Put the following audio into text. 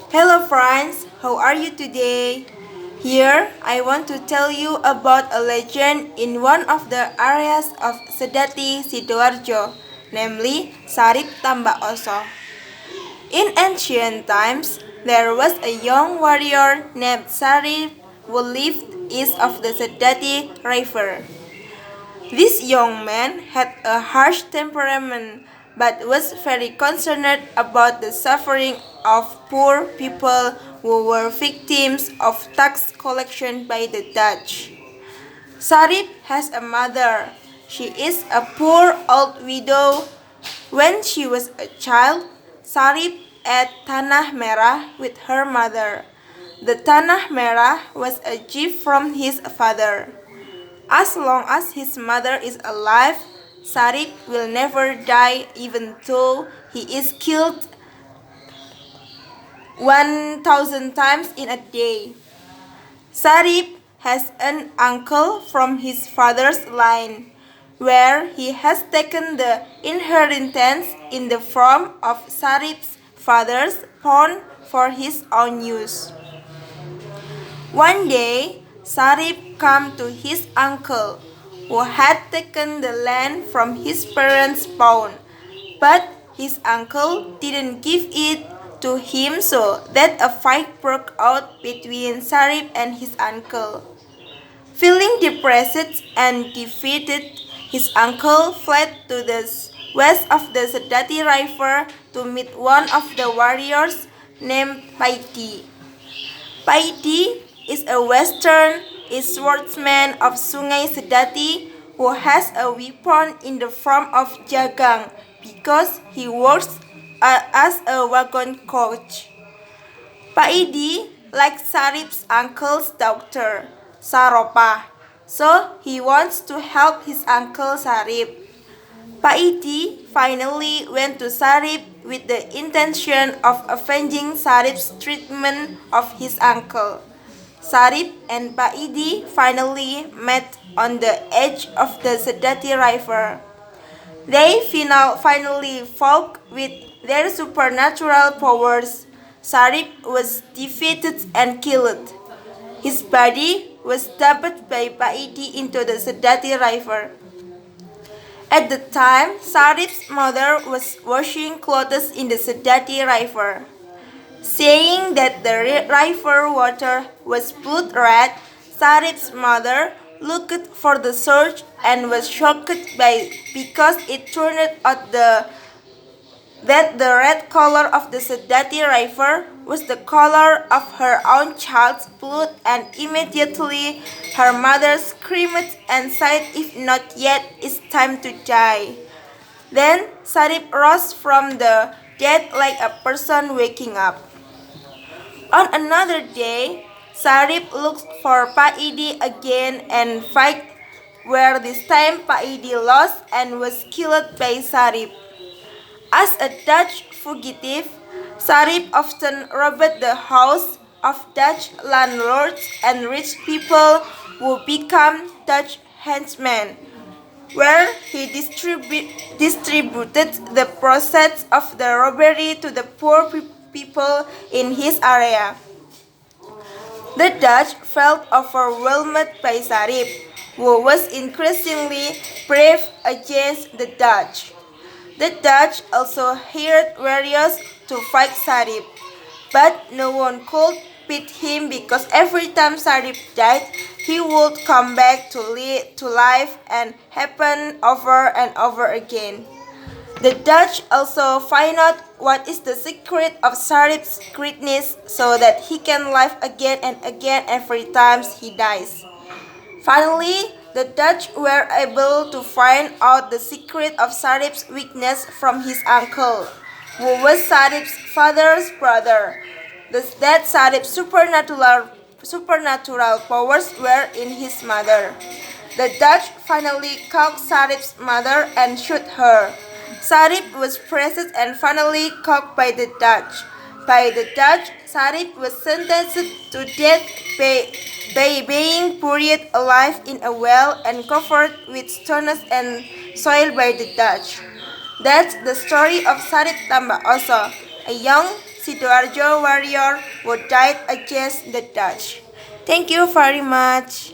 Hello friends, how are you today? Here, I want to tell you about a legend in one of the areas of Sedati, Sidoarjo, namely Sarip Tambak Oso. In ancient times, there was a young warrior named Sarip who lived east of the Sedati River. This young man had a harsh temperament but was very concerned about the suffering of poor people who were victims of tax collection by the Dutch. Sarip has a mother. She is a poor old widow. When she was a child, Sarip ate tanah merah with her mother. The tanah merah was a gift from his father. As long as his mother is alive, Sarip will never die even though he is killed 1,000 times in a day. Sarip has an uncle from his father's line, where he has taken the inheritance in the form of Sarip's father's pawn for his own use. One day, Sarip came to his uncle, who had taken the land from his parents' pawn, but his uncle didn't give it to him, so that a fight broke out between Sarip and his uncle. Feeling depressed and defeated, his uncle fled to the west of the Sedati River to meet one of the warriors named Paiti. Paiti is a western swordsman of Sungai Sedati who has a weapon in the form of jagang because he works as a wagon coach. Paidi likes Sarip's uncle's daughter, Saropa, so he wants to help his uncle Sarip. Paiti finally went to Sarip with the intention of avenging Sarip's treatment of his uncle. Sarip and Paidi finally met on the edge of the Sedati River. They finally fought with their supernatural powers. Sarip was defeated and killed. His body was dumped by Paidi into the Sedati River. At the time, Sarip's mother was washing clothes in the Sedati River. Saying that the river water was blood red, Sarip's mother looked for the source and was shocked because it turned out that the red color of the Sedati River was the color of her own child's blood, and immediately her mother screamed and said, "If not yet, it's time to die." Then Sarip rose from the dead like a person waking up. On another day, Sarip looks for Paidi again and fight, where this time Paidi lost and was killed by Sarip. As a Dutch fugitive, Sarip often robbed the house of Dutch landlords and rich people who become Dutch henchmen, where he distributed the proceeds of the robbery to the poor people in his area. The Dutch felt overwhelmed by Sarip, who was increasingly brave against the Dutch. The Dutch also hired warriors to fight Sarip, but no one could beat him because every time Sarip died, he would come back to life and happen over and over again. The Dutch also find out what is the secret of Sarip's greatness so that he can live again and again every time he dies. Finally, the Dutch were able to find out the secret of Sarip's weakness from his uncle, who was Sarip's father's brother. That Sarip's supernatural powers were in his mother. The Dutch finally caught Sarip's mother and shot her. Sarip was pressed and finally caught by the Dutch. By the Dutch, Sarip was sentenced to death by being buried alive in a well and covered with stones and soil by the Dutch. That's the story of Sarip Tambak Oso, a young Sidoarjo warrior who died against the Dutch. Thank you very much.